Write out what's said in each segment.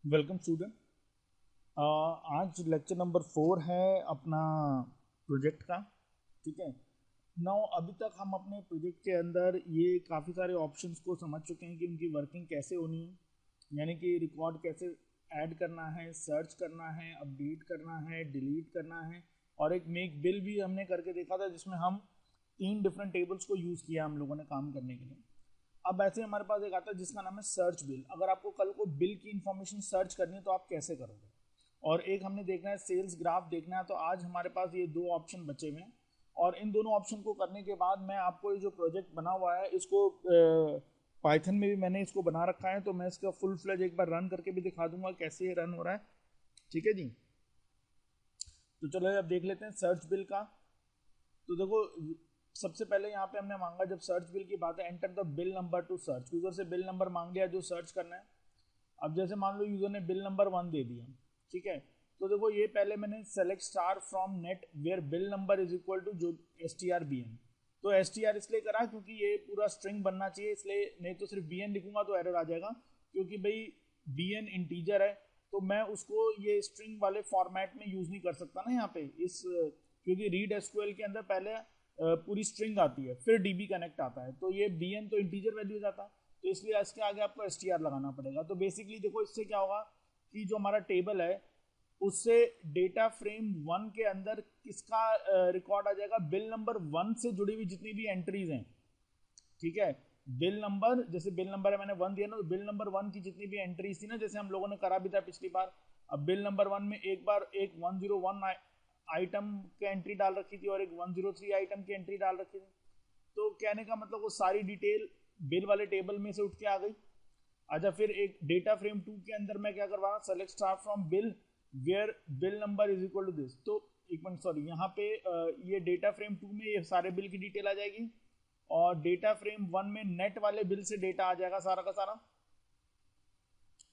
Welcome student. आज lecture number 4 है अपना प्रोजेक्ट का। ठीक है। नाउ अभी तक हम अपने प्रोजेक्ट के अंदर ये काफ़ी सारे ऑप्शंस को समझ चुके हैं कि उनकी वर्किंग कैसे होनी है, यानी कि रिकॉर्ड कैसे ऐड करना है, सर्च करना है, अपडेट करना है, डिलीट करना है। और एक मेक बिल भी हमने करके देखा था जिसमें हम 3 डिफरेंट टेबल्स को यूज़ किया हम लोगों ने काम करने के लिए। अब ऐसे हमारे पास एक आता है जिसका नाम है सर्च बिल। अगर आपको कल को बिल की इंफॉर्मेशन सर्च करनी है तो आप कैसे करोगे। और एक हमने देखना है सेल्स ग्राफ देखना है। तो आज हमारे पास ये 2 ऑप्शन बचे हुए हैं और इन दोनों ऑप्शन को करने के बाद मैं आपको ये जो प्रोजेक्ट बना हुआ है इसको पाइथन में भी मैंने इसको बना रखा है, तो मैं इसका फुल फ्लेज एक बार रन करके भी दिखा दूंगा कैसे ये रन हो रहा है। ठीक है जी। तो चलो अब देख लेते हैं सर्च बिल का। तो देखो, सबसे पहले यहाँ पे हमने मांगा, जब सर्च बिल की बात है, enter the bill number to search. User से बिल नंबर मांग लिया जो सर्च करना है। अब जैसे मान लो यूजर ने बिल नंबर 1 दे दिया। ठीक है। तो देखो ये पहले मैंने select star from net where bill number is equal to जो STR BN। तो STR इसलिए करा क्योंकि ये पूरा स्ट्रिंग बनना चाहिए, इसलिए नहीं तो सिर्फ BN लिखूंगा तो एरर आ जाएगा, क्योंकि भाई BN इंटीजर है तो मैं उसको ये स्ट्रिंग वाले फॉर्मेट में यूज नहीं कर सकता ना यहाँ पे इस, क्योंकि रीड एसक्यूएल के अंदर पहले पूरी स्ट्रिंग आती है फिर DB कनेक्ट आता है, तो ये BN तो इंटीजर वैल्यू जाता है, तो इसलिए इसके आगे आपको STR लगाना पड़ेगा। तो बेसिकली देखो इससे क्या होगा कि जो हमारा टेबल है उससे डेटा फ्रेम 1 के अंदर किसका रिकॉर्ड आ जाएगा, बिल नंबर 1 से जुड़ी हुई जितनी भी एंट्रीज हैं। ठीक है। बिल नंबर, जैसे बिल नंबर है मैंने 1 दिया ना, तो बिल नंबर 1 की जितनी भी एंट्रीज थी ना, जैसे हम लोगों ने करा भी था पिछली बार। अब बिल नंबर 1 में एक बार एक 101 आइटम की एंट्री डाल रखी थी और एक 103 आइटम की एंट्री डाल रखी थी। तो कहने का मतलब वो सारी डिटेल बिल वाले टेबल में से उठ के आ गई। अच्छा, फिर एक डेटा फ्रेम 2 के अंदर मैं क्या करवा रहा हूँ, select star from bill where bill number is equal to this. तो एक मिनट, सॉरी, यहाँ पे ये डेटा फ्रेम 2 में ये सारे बिल की डिटेल आ जाएगी और डेटा फ्रेम 1 में नेट वाले बिल से डेटा आ जाएगा सारा का सारा।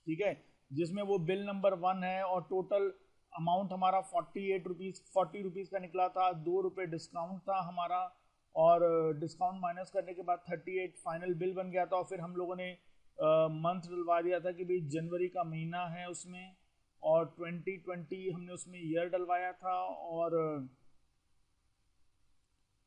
ठीक है। जिसमें वो बिल नंबर 1 है और टोटल अमाउंट हमारा 48 रुपीज़ 40 रुपीज़ का निकला था, 2 रुपये डिस्काउंट था हमारा, और डिस्काउंट माइनस करने के बाद 38 फाइनल बिल बन गया था। और फिर हम लोगों ने मंथ डलवा दिया था कि भाई जनवरी का महीना है उसमें, और 2020 हमने उसमें ईयर डलवाया था, और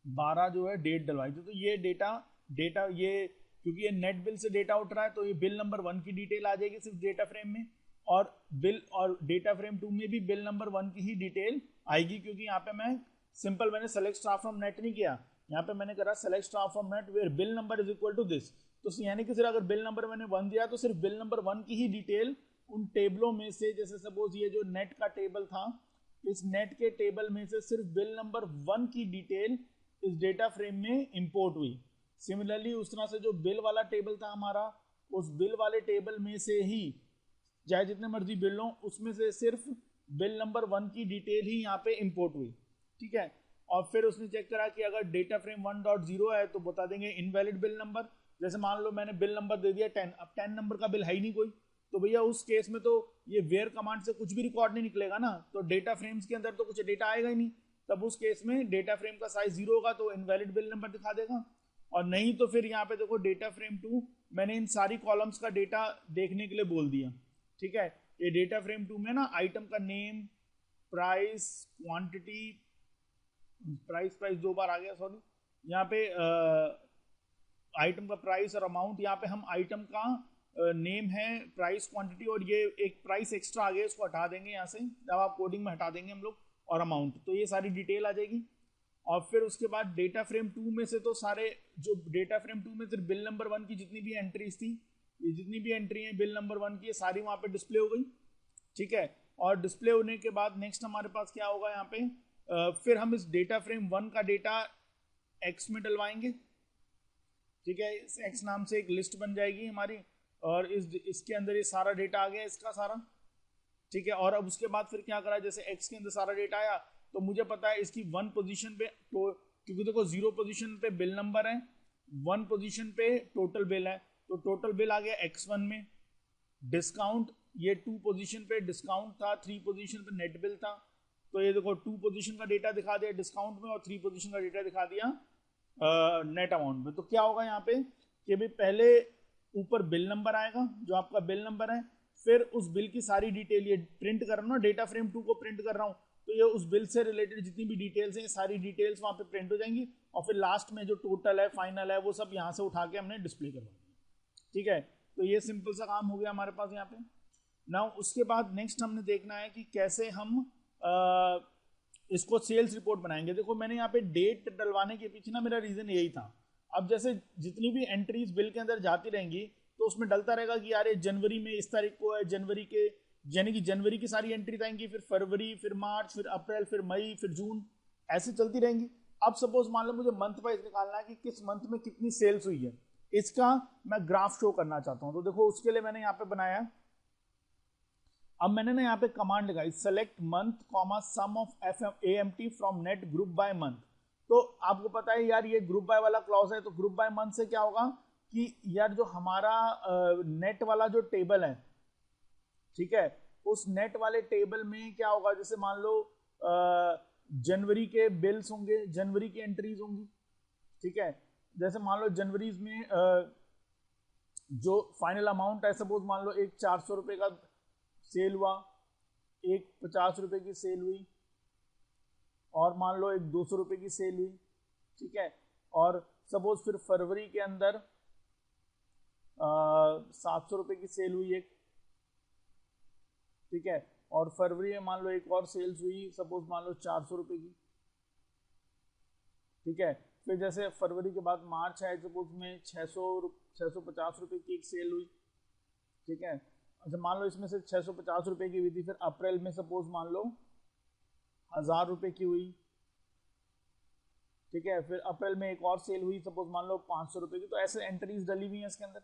12 जो है डेट डलवाई थी। तो ये डेटा डेटा ये, क्योंकि ये नेट बिल से डेटा उठ रहा है तो ये बिल नंबर 1 की डिटेल आ जाएगी सिर्फ डेटा फ्रेम में, और बिल और डेटा फ्रेम 2 में भी बिल नंबर 1 की ही डिटेल आएगी, क्योंकि यहाँ पे मैंने सेलेक्ट स्टार फ्रॉम नेट नहीं किया, यहाँ पे मैंने करा select star from net where bill number is equal to this. तो यानी कि सिर्फ अगर बिल नंबर मैंने 1 दिया तो सिर्फ बिल नंबर 1 की ही डिटेल उन टेबलों में से, जैसे सपोज ये जो नेट का टेबल था, इस नेट के टेबल में से सिर्फ बिल नंबर 1 की डिटेल इस डेटा फ्रेम में इंपोर्ट हुई। सिमिलरली उस तरह से जो बिल वाला टेबल था हमारा, उस बिल वाले टेबल में से ही चाहे जितने मर्जी बिल हो उसमें से सिर्फ बिल नंबर 1 की डिटेल ही यहाँ पे इंपोर्ट हुई। ठीक है। और फिर उसने चेक करा कि अगर डेटा फ्रेम 1.0 है तो बता देंगे इनवैलिड बिल नंबर। जैसे मान लो मैंने बिल नंबर दे दिया 10, अब 10 नंबर का बिल है ही नहीं कोई, तो भैया उस केस में तो ये वेयर कमांड से कुछ भी रिकॉर्ड नहीं निकलेगा ना, तो डेटा फ्रेम्स के अंदर तो कुछ डेटा आएगा ही नहीं। तब उस केस में डेटा फ्रेम का साइज 0 होगा तो इनवैलिड बिल नंबर दिखा देगा। और नहीं तो फिर यहाँ पे देखो डेटा फ्रेम 2 मैंने इन सारी कॉलम्स का डेटा देखने के लिए बोल दिया। ठीक है। ये डेटा फ्रेम 2 में ना आइटम का name, price, quantity, price price 2 बार आ गया, सॉरी, यहाँ पे आइटम का प्राइस और अमाउंट, यहाँ पे हम आइटम का नेम है, प्राइस, क्वांटिटी, और ये एक प्राइस एक्स्ट्रा आ गया, इसको हटा देंगे यहाँ से, जब आप कोडिंग में हटा देंगे हम लोग, और अमाउंट, तो ये सारी डिटेल आ जाएगी। और फिर उसके बाद डेटा फ्रेम 2 में से तो सारे, जो डेटा फ्रेम 2 में सिर्फ बिल नंबर 1 की जितनी भी एंट्रीज थी, ये जितनी भी एंट्री है बिल नंबर 1 की, ये सारी वहाँ पे डिस्प्ले हो गई। ठीक है। और डिस्प्ले होने के बाद नेक्स्ट हमारे पास क्या होगा यहाँ पे, फिर हम इस डेटा फ्रेम 1 का डेटा एक्स में डलवाएंगे। ठीक है। इस एक्स नाम से एक लिस्ट बन जाएगी हमारी, और इसके अंदर ये सारा डेटा आ गया इसका सारा। ठीक है। और अब उसके बाद फिर क्या करा, जैसे एक्स के अंदर सारा डेटा आया तो मुझे पता है इसकी 1 पोजीशन पे तो, क्योंकि देखो 0 पोजीशन पे बिल नंबर है, 1 पोजीशन पे टोटल बिल है, तो टोटल बिल आ गया x1 में। डिस्काउंट, ये 2 पोजीशन पे डिस्काउंट था, 3 पोजीशन पे नेट बिल था, तो ये देखो 2 पोजीशन का डेटा दिखा दिया डिस्काउंट में और 3 पोजीशन का डेटा दिखा दिया नेट अमाउंट में। तो क्या होगा यहाँ पे कि भाई पहले ऊपर बिल नंबर आएगा जो आपका बिल नंबर है, फिर उस बिल की सारी डिटेल ये प्रिंट कर रहा हूँ ना, डेटा फ्रेम 2 को प्रिंट कर रहा हूँ, तो ये उस बिल से रिलेटेड जितनी भी डिटेल्स हैं सारी डिटेल्स वहाँ पे प्रिंट हो जाएंगी, और फिर लास्ट में जो टोटल है फाइनल है वो सब यहाँ से उठा के हमने डिस्प्ले करवा दिया। ठीक है, तो ये सिंपल सा काम हो गया हमारे पास यहाँ पे। नाउ उसके बाद नेक्स्ट हमने देखना है कि कैसे हम इसको सेल्स रिपोर्ट बनाएंगे। देखो मैंने यहाँ पे डेट डलवाने के पीछे ना मेरा रीजन यही था। अब जैसे जितनी भी एंट्रीज बिल के अंदर जाती रहेंगी तो उसमें डलता रहेगा कि यार ये जनवरी में इस तारीख को है, जनवरी के यानी कि जनवरी की सारी एंट्रीज आएंगी, फिर फरवरी, फिर मार्च, फिर अप्रैल, फिर मई, फिर जून, ऐसे चलती रहेंगी। अब सपोज मान लो मुझे मंथ वाइज निकालना है कि किस मंथ में कितनी सेल्स हुई है, इसका मैं ग्राफ शो करना चाहता हूं। तो देखो उसके लिए मैंने यहाँ पे बनाया, अब मैंने ना यहाँ पे कमांड लगाई select month comma sum of AMT from net group by month. तो आपको पता है यार ये ग्रुप बाय वाला क्लॉज है, तो ग्रुप बाय मंथ से क्या होगा कि यार जो हमारा नेट वाला जो टेबल है, ठीक है, उस नेट वाले टेबल में क्या होगा, जैसे मान लो जनवरी के बिल्स होंगे, जनवरी की एंट्रीज होंगी। ठीक है, जैसे मान लो जनवरी में जो फाइनल अमाउंट है, सपोज मान लो एक 400 रुपए का सेल हुआ, एक 50 रुपए की सेल हुई, और मान लो एक 200 रुपए की सेल हुई। ठीक है, और सपोज फिर फरवरी के अंदर 700 रुपए की सेल हुई एक। ठीक है, और फरवरी में मान लो एक और सेल्स हुई, सपोज मान लो 400 रुपए की। ठीक है, फिर जैसे फरवरी के बाद मार्च है, सपोज में 650 रुपए की एक सेल हुई। ठीक है, अच्छा मान लो इसमें से 650 रुपए की हुई थी, फिर अप्रैल में सपोज मान लो 1000 रुपए की हुई। ठीक है, फिर अप्रैल में एक और सेल हुई, सपोज मान लो 500 रुपए की। तो ऐसे एंट्रीज डली हुई है इसके अंदर।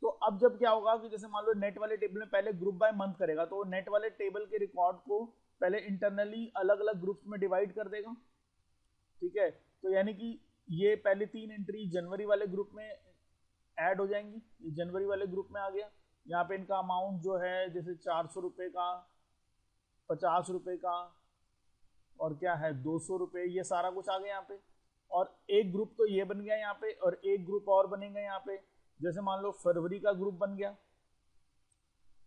तो अब जब क्या होगा कि जैसे मान लो नेट वाले टेबल में पहले ग्रुप बाय मंथ करेगा, तो नेट वाले टेबल के रिकॉर्ड को पहले इंटरनली अलग अलग ग्रुप्स में डिवाइड कर देगा। ठीक है, तो यानी कि ये पहले 3 एंट्री जनवरी वाले ग्रुप में ऐड हो जाएंगी, ये जनवरी वाले ग्रुप में आ गया। यहाँ पे इनका अमाउंट जो है जैसे 400 रुपए का, 50 रुपए का, और क्या है 200 रुपए, ये सारा कुछ आ गया यहाँ पे। और एक ग्रुप तो ये बन गया यहाँ पे, और एक ग्रुप और बनेगा यहाँ पे, जैसे मान लो फरवरी का ग्रुप बन गया।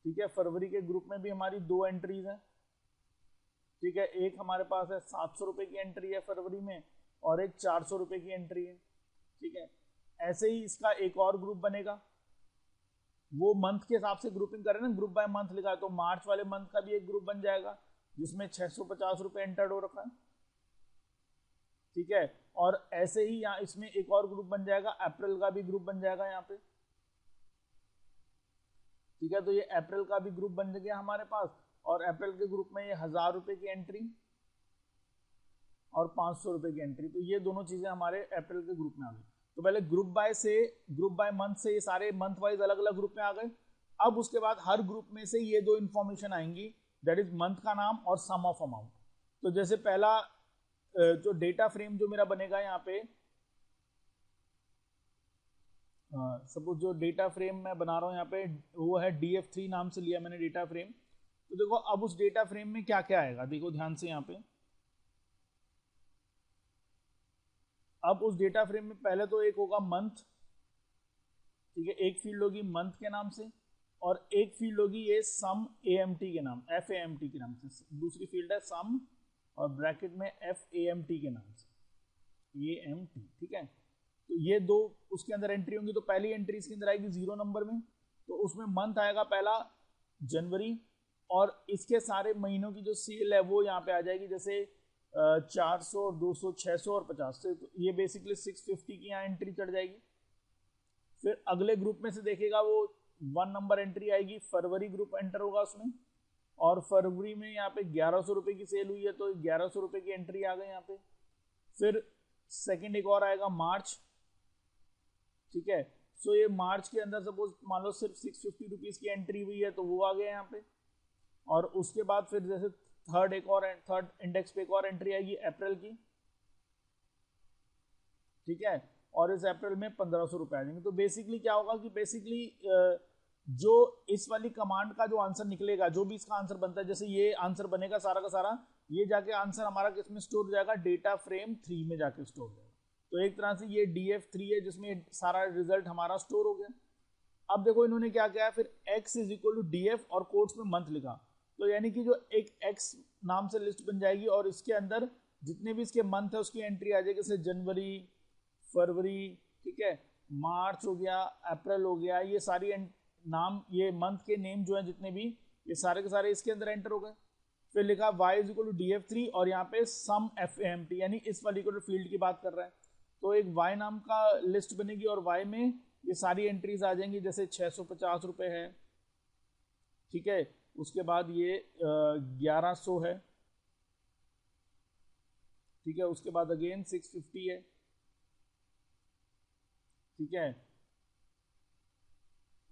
ठीक है, फरवरी के ग्रुप में भी हमारी 2 एंट्रीज हैं। ठीक है, एक हमारे पास है 700 रुपए की एंट्री है फरवरी में, और एक 400 रुपए की एंट्री है। ठीक है, ऐसे ही इसका एक और ग्रुप बनेगा, वो मंथ के हिसाब से ग्रुपिंग करें ना, ग्रुप बाय मंथ लिखा है, तो मार्च वाले मंथ का भी एक ग्रुप बन जाएगा जिसमें 650 रुपए एंटर्ड हो रखा है। ठीक है, और ऐसे ही यहाँ इसमें एक और ग्रुप बन जाएगा, अप्रैल का भी ग्रुप बन जाएगा यहाँ पे। ठीक है, तो ये अप्रैल का भी ग्रुप बन गया हमारे पास, और अप्रैल के ग्रुप में ये 1000 रुपए की एंट्री और 500 रुपए की एंट्री, तो ये दोनों चीजें हमारे अप्रैल के ग्रुप में आ गई। तो पहले ग्रुप बाय मंथ से ये सारे मंथ वाइज अलग अलग ग्रुप में आ गए। अब उसके बाद हर ग्रुप में से ये 2 इंफॉर्मेशन आएंगी, दैट इज मंथ का नाम और सम ऑफ अमाउंट। तो जैसे पहला जो डेटा फ्रेम जो मेरा बनेगा यहाँ पे, सपोज जो डेटा फ्रेम मैं बना रहा हूँ यहाँ पे वो है DF3 नाम से लिया मैंने डेटा फ्रेम। तो देखो अब उस डेटा फ्रेम में क्या क्या आएगा, देखो ध्यान से यहाँ पे। अब उस डेटा फ्रेम में पहले तो एक होगा मंथ। ठीक है, एक फील्ड होगी मंथ के नाम से, और एक फील्ड होगी ये सम AMT के नाम, FAMT के नाम से। दूसरी फील्ड है सम और ब्रैकेट में FAMT के नाम से, AMT। ठीक है, तो ये 2 उसके अंदर एंट्री होंगी। तो पहली एंट्री इसके अंदर आएगी 0 नंबर में, तो उसमें मंथ आएगा पहला जनवरी, और इसके सारे महीनों की जो सेल है वो यहाँ पे आ जाएगी, जैसे 400, 200, 600 और 50 से। तो ये बेसिकली 650 की यहाँ एंट्री चढ़ जाएगी। फिर अगले ग्रुप में से देखेगा वो 1 नंबर एंट्री आएगी, फरवरी ग्रुप एंटर होगा उसमें, और फरवरी में यहाँ पे 1100 रुपए की सेल हुई है, तो 1100 रुपए की एंट्री आ गई यहाँ पे। फिर सेकंड एक और आएगा मार्च। ठीक है, सो ये मार्च के अंदर सपोज मान लो सिर्फ 650 रुपीज की एंट्री हुई है, तो वो आ गया यहाँ पे। और उसके बाद फिर जैसे थर्ड इंडेक्स पे एक और एंट्री आएगी अप्रैल की। ठीक है, और इस अप्रैल में 1500 रुपए आ जाएंगे। तो बेसिकली क्या होगा कि बेसिकली जो इस वाली कमांड का जो आंसर निकलेगा, जो भी इसका आंसर बनता है, जैसे ये आंसर बनेगा सारा का सारा, ये जाके आंसर हमारा किसमें स्टोर हो जाएगा, डेटा फ्रेम 3 में जाके स्टोर हो जाएगा। तो एक तरह से ये DF3 है जिसमें सारा रिजल्ट हमारा स्टोर हो गया। अब देखो इन्होंने क्या किया, फिर x is equal to D F और कोट्स में मंथ लिखा, तो यानी कि जो एक x नाम से लिस्ट बन जाएगी और इसके अंदर जितने भी इसके मंथ है उसकी एंट्री आ जाएगी, जैसे जनवरी, फरवरी, ठीक है, मार्च हो गया, अप्रैल हो गया, ये सारी नाम, ये मंथ के नेम जो है जितने भी, ये सारे के सारे इसके अंदर एंटर हो गए। फिर लिखा y is equal to D F three और यहाँ पे सम एफ एम टी, यानी इस पर्टिकुलर फील्ड की बात कर रहा है, तो एक y नाम का लिस्ट बनेगी और y में ये सारी एंट्रीज आ जाएंगी, जैसे 650 रुपये है, ठीक है, उसके बाद ये 1100 है, ठीक है, उसके बाद अगेन 650 है, ठीक है,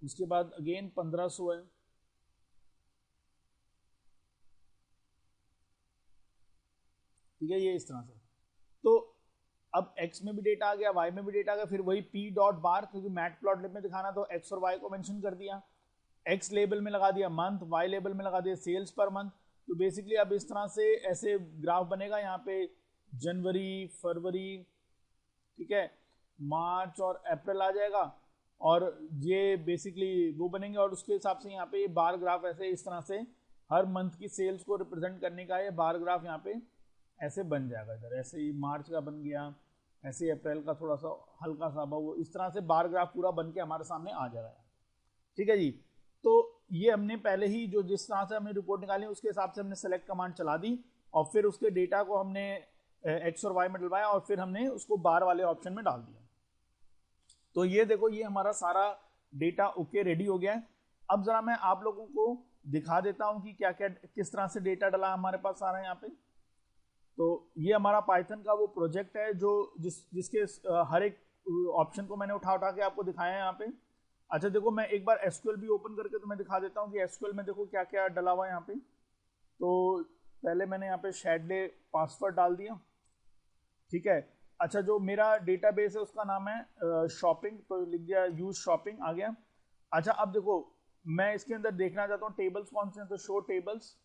उसके बाद अगेन 1500 है, ठीक है, ये इस तरह से। तो अब x में भी डेटा आ गया, y में भी डेटा आ गया, फिर वही p डॉट बार, क्योंकि मैटप्लॉटलिब में दिखाना तो x और y को मेंशन कर दिया, x लेबल में लगा दिया मंथ, y लेबल में लगा दिया सेल्स पर मंथ। तो बेसिकली अब इस तरह से ऐसे ग्राफ बनेगा, यहाँ पे जनवरी, फरवरी, ठीक है, मार्च और अप्रैल आ जाएगा, और ये बेसिकली वो बनेंगे, और उसके हिसाब से यहाँ पे ये बार ग्राफ ऐसे इस तरह से हर मंथ की सेल्स को रिप्रेजेंट करने का ये बार ग्राफ यहाँ पे ऐसे बन जाएगा। इधर ऐसे ही मार्च का बन गया, ऐसे अप्रैल का थोड़ा सा हल्का सा, वो इस तरह से बार ग्राफ पूरा बन के हमारे सामने आ जाएगा, ठीक है जी। तो ये हमने पहले ही जो जिस तरह से हमने रिपोर्ट निकाली उसके हिसाब से हमने सेलेक्ट कमांड चला दी, और फिर उसके डेटा को हमने एक्स और वाई में डलवाया, और फिर हमने उसको बार वाले ऑप्शन में डाल दिया। तो ये देखो, ये हमारा सारा डेटा ओके रेडी हो गया है। अब जरा मैं आप लोगों को दिखा देता हूं कि क्या क्या किस तरह से डेटा डला हमारे पास सारा यहाँ पे। तो ये हमारा पाइथन का वो प्रोजेक्ट है जो जिसके हर एक ऑप्शन को मैंने उठा के आपको दिखाया है यहाँ पे। अच्छा देखो, मैं एक बार एसक्यूएल भी ओपन करके तुम्हें दिखा देता हूँ कि एसक्यूएल में देखो क्या क्या डला हुआ है यहाँ पे। तो पहले मैंने यहाँ पे शैडले पासवर्ड डाल दिया, ठीक है। अच्छा, जो मेरा डेटाबेस है उसका नाम है शॉपिंग, तो लिख दिया यूज शॉपिंग, आ गया। अच्छा, अब देखो मैं इसके अंदर देखना चाहता हूँ टेबल्स कौन से हैं, तो शो टेबल्स।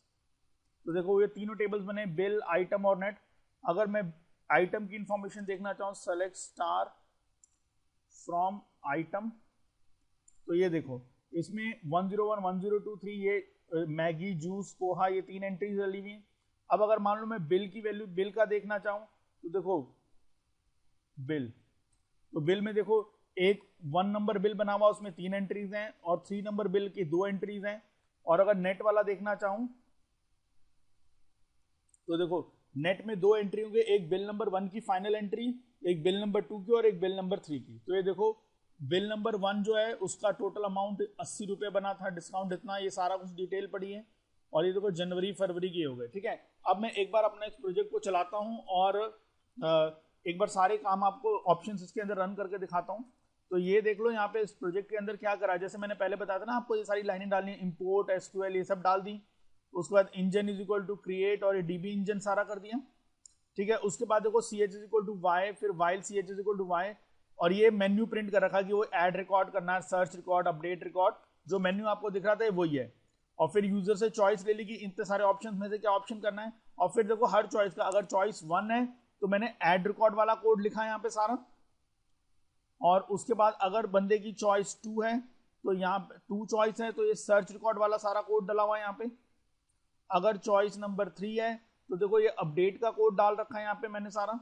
तो देखो ये तीनों टेबल्स बने, बिल, आइटम और नेट। अगर मैं आइटम की इंफॉर्मेशन देखना चाहूँ, सेलेक्ट स्टार फ्रॉम आइटम, तो ये देखो इसमें 101, 1023 ये मैगी, जूस, पोहा, ये 3 एंट्रीज डली हुई हैं। अब अगर मान लो मैं बिल की वैल्यू, बिल का देखना चाहूँ, तो देखो बिल, तो बिल में देखो एक 1 नंबर बिल बना हुआ, उसमें 3 एंट्रीज हैं, और 3 नंबर बिल की 2 एंट्रीज हैं। और अगर नेट वाला देखना चाहूँ तो देखो नेट में 2 एंट्री होंगे, एक बिल नंबर 1 की फाइनल एंट्री, एक बिल नंबर 2 की और एक बिल नंबर 3 की। तो ये देखो बिल नंबर 1 जो है उसका टोटल अमाउंट 80 रुपये बना था, डिस्काउंट इतना, ये सारा कुछ डिटेल पड़ी है। और ये देखो जनवरी फरवरी के हो गए, ठीक है। अब मैं एक बार अपने इस प्रोजेक्ट को चलाता हूँ और एक बार सारे काम आपको ऑप्शंस इसके अंदर रन करके दिखाता हूँ। तो ये देख लो यहाँ पे इस प्रोजेक्ट के अंदर क्या करा है। जैसे मैंने पहले बताया था ना आपको, ये सारी लाइनें डालनी है, इंपोर्ट, एसक्यूएल, ये सब डाल दी। उसके बाद engine is equal to create और ये डीबी इंजन सारा कर दिया, ठीक है। उसके बाद देखो C H is equal to Y, फिर while C H is equal to Y, और ये मेन्यू प्रिंट कर रखा कि वो ऐड रिकॉर्ड करना है, सर्च रिकॉर्ड, अपडेट रिकॉर्ड, जो मेन्यू आपको दिख रहा था वही है। और फिर यूजर से चॉइस ले ली कि इतने सारे ऑप्शन में से क्या ऑप्शन करना है। और फिर देखो हर चॉइस का, अगर चॉइस 1 है तो मैंने ऐड रिकॉर्ड वाला कोड लिखा है यहाँ पे सारा। और उसके बाद अगर बंदे की चॉइस 2 है तो यहाँ 2 चॉइस है, तो ये सर्च रिकॉर्ड वाला सारा कोड डला हुआ है यहाँ पे। अगर चॉइस नंबर 3 है तो देखो ये अपडेट का कोड डाल रखा है यहाँ पे मैंने सारा,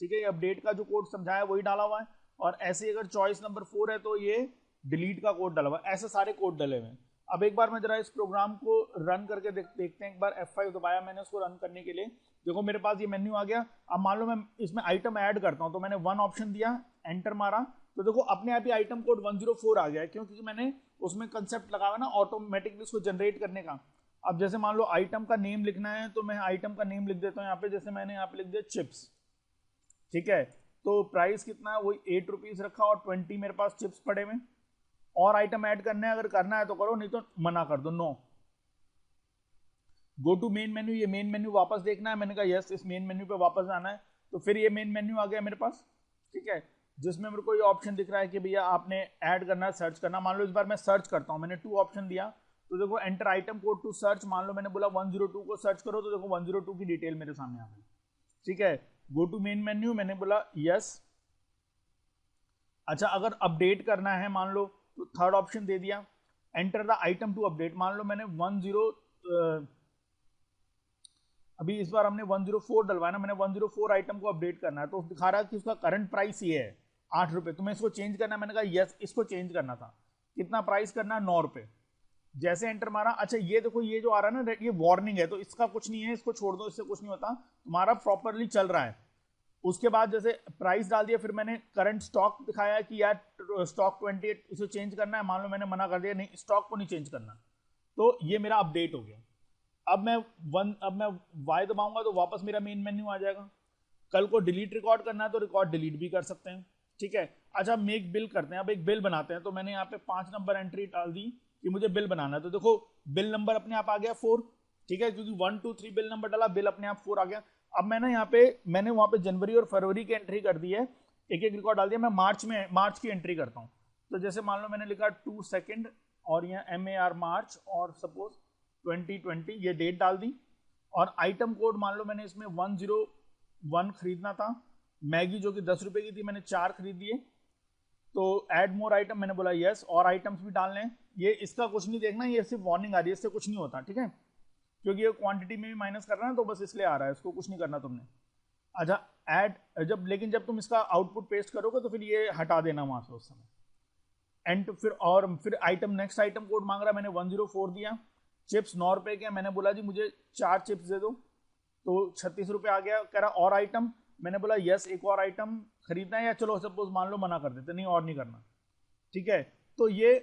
ठीक है। ये अपडेट का जो कोड समझाया वही डाला हुआ है। और ऐसे अगर चॉइस नंबर 4 है तो ये डिलीट का कोड डाला हुआ है। ऐसे सारे कोड डले हुए हैं। अब एक बार मैं जरा इस प्रोग्राम को रन करके देखते हैं। एक बार F5 दबाया मैंने उसको रन करने के लिए। देखो मेरे पास ये मेन्यू आ गया। अब मान लो मैं इसमें आइटम ऐड करता हूँ, तो मैंने 1 ऑप्शन दिया, एंटर मारा, तो देखो अपने आप ही आइटम कोड 104 आ गया है, क्योंकि मैंने उसमें कंसेप्ट लगाया ना ऑटोमेटिकली उसको जनरेट करने का। अब जैसे मान लो आइटम का नेम लिखना है, तो मैं आइटम का नेम लिख देता हूँ यहाँ पे। जैसे मैंने यहाँ पे लिख दिया चिप्स, ठीक है। तो प्राइस कितना है, वही 8 रुपीज रखा, और 20 मेरे पास चिप्स पड़े हुए। और आइटम ऐड करना है, अगर करना है तो करो, नहीं तो मना कर दो, no. Go to main menu, ये मेन मेन्यू वापस देखना है, मैंने कहा यस, इस मेन मेन्यू पे वापस जाना है। तो फिर ये मेन मेन्यू आ गया मेरे पास, ठीक है, जिसमें मेरे को ये ऑप्शन दिख रहा है कि भैया आपने ऐड करना है, सर्च करना। मान लो इस बार मैं सर्च करता हूँ, मैंने 2 ऑप्शन दिया, तो देखो enter item code to search, मान लो मैंने बोला 102 को सर्च करो, तो देखो 102 की डिटेल मेरे सामने आ गई, ठीक है। गो टू मेन मेन्यू, मैंने बोला यस। अच्छा, अगर अपडेट करना है मान लो, तो थर्ड ऑप्शन दे दिया। Enter the item to update, मान लो मैंने 10 अभी इस बार हमने 104 डलवाया ना, मैंने 104 आइटम को अपडेट करना है, तो दिखा रहा है कि उसका करंट प्राइस ये है 8 रुपये, तो मैं इसको चेंज करना है, मैंने कहा यस इसको चेंज करना था, कितना प्राइस करना है 9 रुपये। जैसे एंटर मारा, अच्छा ये देखो ये जो आ रहा है ना ये वार्निंग है, तो इसका कुछ नहीं है, इसको छोड़ दो, इससे कुछ नहीं होता, तुम्हारा प्रॉपरली चल रहा है। उसके बाद जैसे प्राइस डाल दिया, फिर मैंने करंट स्टॉक दिखाया कि यार स्टॉक 28 इसे चेंज करना है, मान लो मैंने मना कर दिया नहीं स्टॉक को नहीं चेंज करना, तो ये मेरा अपडेट हो गया। अब मैं वाई दबाऊंगा तो वापस मेरा मेन मेन्यू आ जाएगा। कल को डिलीट रिकॉर्ड करना है तो रिकॉर्ड डिलीट भी कर सकते हैं, ठीक है। अच्छा मेक बिल करते हैं, अब एक बिल बनाते हैं, तो मैंने यहाँ पे 5 नंबर एंट्री डाल दी कि मुझे बिल बनाना है, तो देखो बिल नंबर अपने आप आ गया 4, ठीक है, क्योंकि 1 2 3 बिल नंबर डाला, बिल अपने आप 4 आ गया। अब मैंने यहाँ पे मैंने वहाँ पे जनवरी और फरवरी की एंट्री कर दी है, एक एक रिकॉर्ड डाल दिया। मैं मार्च की एंट्री करता हूँ, तो जैसे मान लो मैंने लिखा 2 सेकेंड और यहाँ MAR मार्च और सपोज 2020 ये डेट डाल दी, और आइटम कोड मान लो मैंने इसमें 101 खरीदना था, मैगी जो कि 10 रुपए की थी मैंने 4 खरीद दिए, तो ऐड मोर आइटम मैंने बोला यस, और आइटम्स भी डालने हैं। ये इसका कुछ नहीं देखना, ये सिर्फ वार्निंग आ रही है, इससे कुछ नहीं होता, ठीक है, क्योंकि ये क्वांटिटी में भी माइनस कर रहा है तो बस इसलिए आ रहा है, इसको कुछ नहीं करना तुमने। अच्छा ऐड लेकिन जब तुम इसका आउटपुट पेस्ट करोगे तो फिर ये हटा देना वहां से उस समय। एंड फिर आइटम नेक्स्ट आइटम कोड मांग रहा है, मैंने 104 दिया। चिप्स 9 रुपए के, मैंने बोला जी मुझे 4 चिप्स दे दो, तो 36 रुपए आ गया। कह रहा और आइटम, मैंने बोला यस एक और आइटम खरीदना है, या चलो सपोज मान लो मना कर देते नहीं और नहीं करना, ठीक है। तो ये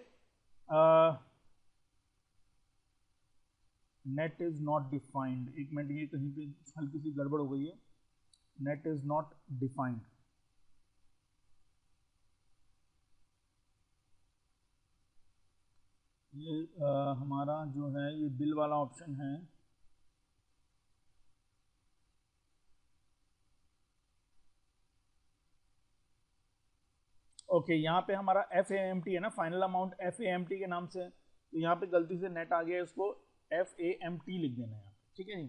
नेट इज नॉट डिफाइंड, एक मिनट ये कहीं पे हल्की सी गड़बड़ हो गई है, नेट इज नॉट डिफाइंड। ये हमारा जो है ये बिल वाला ऑप्शन है, ओके यहाँ पे हमारा FAMT है ना, फाइनल अमाउंट FAMT के नाम से, तो यहाँ पे गलती से नेट आ गया, इसको FAMT लिख देना है यहाँ पे, ठीक है जी।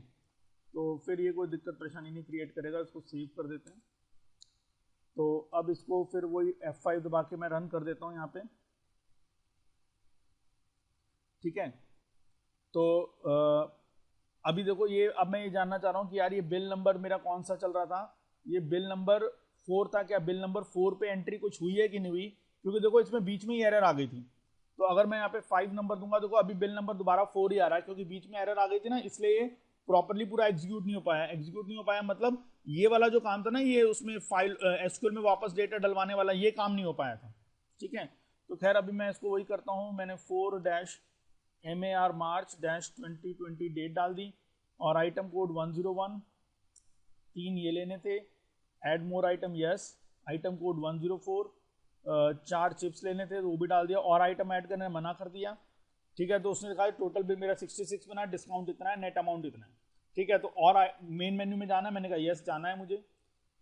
तो फिर ये कोई दिक्कत परेशानी नहीं क्रिएट करेगा, इसको सेव कर देते हैं। तो अब इसको फिर वही F5 दबा के मैं रन कर देता हूँ यहाँ पे, ठीक है। तो अभी देखो ये, अब मैं ये जानना चाह रहा हूँ कि यार ये बिल नंबर मेरा कौन सा चल रहा था, ये बिल नंबर 4 था, क्या बिल नंबर 4 पे एंट्री कुछ हुई है कि नहीं हुई, क्योंकि देखो इसमें बीच में ही एरर आ गई थी। तो अगर मैं यहाँ पे 5 नंबर दूंगा, देखो अभी बिल नंबर दोबारा 4 ही आ रहा है, क्योंकि बीच में एरर आ गई थी ना, इसलिए प्रॉपरली पूरा एग्जीक्यूट नहीं हो पाया। एग्जीक्यूट नहीं हो पाया मतलब ये वाला जो काम था ना, ये उसमें फाइल SQL में वापस डेटा डलवाने वाला, ये काम नहीं हो पाया था, ठीक है। तो खैर अभी मैं इसको वही करता हूँ, मैंने 4-MAR मार्च-2020 डेट डाल दी, और आइटम कोड 101, 3 ये लेने थे, add more item yes, item code 104, 4 chips लेने थे तो वो भी डाल दिया, और आइटम ऐड करने मना कर दिया, ठीक है। तो उसने कहा टोटल बिल मेरा 66 बना, डिस्काउंट इतना है, नेट अमाउंट इतना है, ठीक है। तो और मेन मेन्यू में जाना है, मैंने कहा यस जाना है मुझे।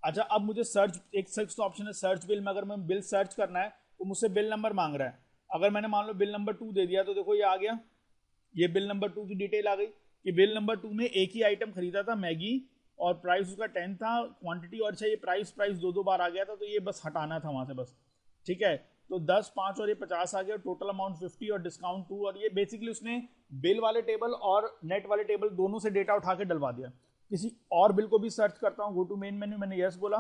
अच्छा अब मुझे सर्च, एक सर्च ऑप्शन है सर्च बिल में, अगर मैं बिल सर्च करना है तो मुझसे बिल नंबर मांग रहा है। अगर मैंने मान लो बिल नंबर 2 दे दिया, तो देखो ये आ गया, ये बिल नंबर 2 की डिटेल आ गई कि बिल नंबर 2 में एक ही आइटम खरीदा था मैगी, और प्राइस उसका 10 था, क्वांटिटी और अच्छा ये प्राइस 2 बार आ गया था, तो ये बस हटाना था वहां से बस, ठीक है। तो 10, 5 और ये 50 आ गया, टोटल अमाउंट 50 और डिस्काउंट 2, और ये बेसिकली उसने बिल वाले टेबल और नेट वाले टेबल दोनों से डेटा उठा के डलवा दिया। किसी और बिल को भी सर्च करता हूँ, गो टू मेन मेन्यू, मैंने यस बोला,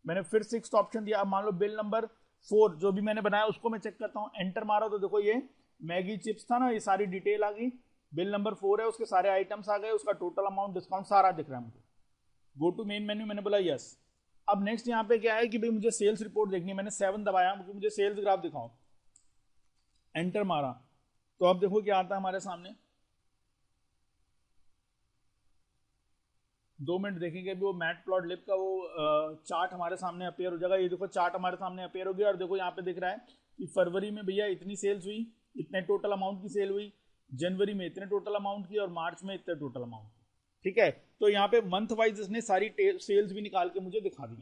मैंने फिर 6th ऑप्शन दिया। अब मान लो बिल नंबर 4 जो भी मैंने बनाया उसको मैं चेक करता हूँ, एंटर मारा तो देखो ये मैगी चिप्स था ना, ये सारी डिटेल आ गई, बिल नंबर 4 है, उसके सारे आइटम्स आ गए, उसका टोटल अमाउंट डिस्काउंट सारा दिख रहा है मुझे। गो टू मेन मेन्यू मैंने बोला यस। अब नेक्स्ट यहाँ पे क्या है कि भाई मुझे सेल्स रिपोर्ट देखनी है, मैंने 7 दबाया, मुझे सेल्स ग्राफ दिखाओ, एंटर मारा, तो अब देखो क्या आता है हमारे सामने, 2 मिनट देखेंगे अभी वो मैटप्लॉटलिब का वो चार्ट हमारे सामने अपेयर हो जाएगा। ये देखो चार्ट हमारे सामने अपेयर हो गया, और देखो यहाँ पे दिख रहा है कि फरवरी में भैया इतनी सेल्स हुई, इतने टोटल अमाउंट की सेल हुई, जनवरी में इतने टोटल अमाउंट की, और मार्च में इतने टोटल अमाउंट की, ठीक है। तो यहाँ पे मंथ वाइज इसने सारी सेल्स भी निकाल के मुझे दिखा दी,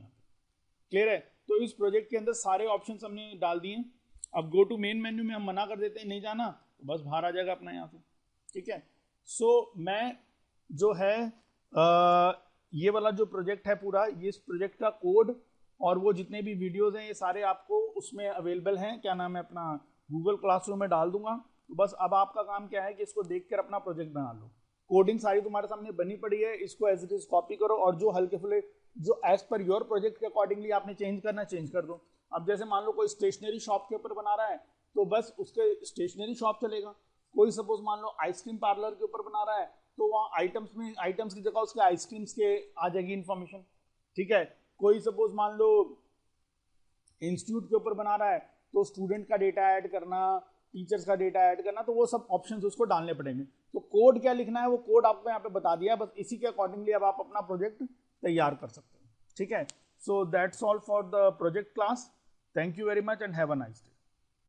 क्लियर है। तो इस प्रोजेक्ट के अंदर सारे ऑप्शन हमने डाल दिए। अब गो टू मेन मेन्यू में हम मना कर देते हैं, नहीं जाना तो बस बाहर आ जाएगा अपना यहाँ से, ठीक है। सो मैं जो है ये वाला जो प्रोजेक्ट है पूरा, ये इस प्रोजेक्ट का कोड और वो जितने भी वीडियोस हैं ये सारे आपको उसमें अवेलेबल हैं, क्या नाम है अपना गूगल क्लासरूम में डाल दूंगा। तो बस अब आपका काम क्या है कि इसको देख कर अपना प्रोजेक्ट बना लो। कोडिंग सारी तुम्हारे सामने बनी पड़ी है, इसको एज इट इज कॉपी करो और जो हल्के फुल्के जो एज पर योर प्रोजेक्ट के अकॉर्डिंगली आपने चेंज करना चेंज कर दो। अब जैसे मान लो कोई स्टेशनरी शॉप के ऊपर बना रहा है तो बस उसके स्टेशनरी शॉप चलेगा। कोई सपोज मान लो आइसक्रीम पार्लर के ऊपर बना रहा है तो वहाँ आइटम्स की जगह उसके आइसक्रीम्स के आ जाएगी इन्फॉर्मेशन, ठीक है। कोई सपोज मान लो इंस्टीट्यूट के ऊपर बना रहा है तो स्टूडेंट का डेटा ऐड करना, टीचर्स का डेटा ऐड करना, तो वो सब ऑप्शंस उसको डालने पड़ेंगे। तो कोड क्या लिखना है वो कोड आपको यहाँ पे बता दिया, बस इसी के अकॉर्डिंगली अब आप अपना प्रोजेक्ट तैयार कर सकते हैं, ठीक है। So that's all for the project class. Thank you very much and have a nice day.